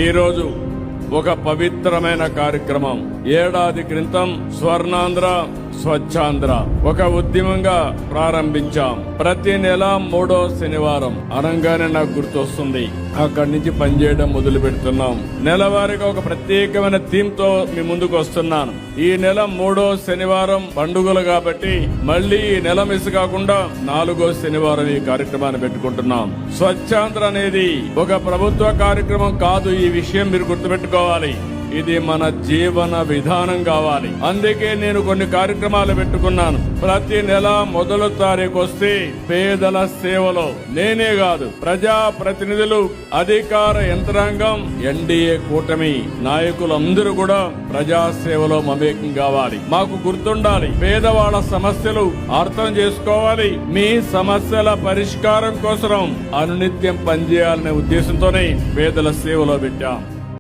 ఈరోజు ఒక పవిత్రమైన కార్యక్రమం. ఏడాది క్రితం స్వర్ణాంధ్ర స్వచ్ఛాంధ్ర ఒక ఉద్యమంగా ప్రారంభించాం. ప్రతి నెల 3వ శనివారం అనగానే నాకు గుర్తొస్తుంది, అక్కడి నుంచి పనిచేయడం మొదలు పెడుతున్నాం. నెలవారీగా ఒక ప్రత్యేకమైన థీమ్ తో మీ ముందుకు వస్తున్నాను. ఈ నెల 3వ శనివారం పండుగలు కాబట్టి మళ్ళీ ఈ నెల మిస్ కాకుండా 4వ శనివారం ఈ కార్యక్రమాన్ని పెట్టుకుంటున్నాం. స్వచ్ఛాంధ్ర అనేది ఒక ప్రభుత్వ కార్యక్రమం కాదు. ఈ విషయం మీరు గుర్తుపెట్టుకోవాలి. ఇది మన జీవన విధానం కావాలి. అందుకే నేను కొన్ని కార్యక్రమాలు పెట్టుకున్నాను. ప్రతి నెల 1వ తారీఖు వస్తే పేదల సేవలో నేనే కాదు, ప్రజా ప్రతినిధులు, అధికార యంత్రాంగం, ఎన్డీఏ కూటమి నాయకులందరూ కూడా ప్రజా సేవలో మమేకం కావాలి. మాకు గుర్తుండాలి, పేదవాళ్ల సమస్యలు అర్థం చేసుకోవాలి. మీ సమస్యల పరిష్కారం కోసం అనునిత్యం పనిచేయాలనే ఉద్దేశంతోనే పేదల సేవలో పెట్టాం.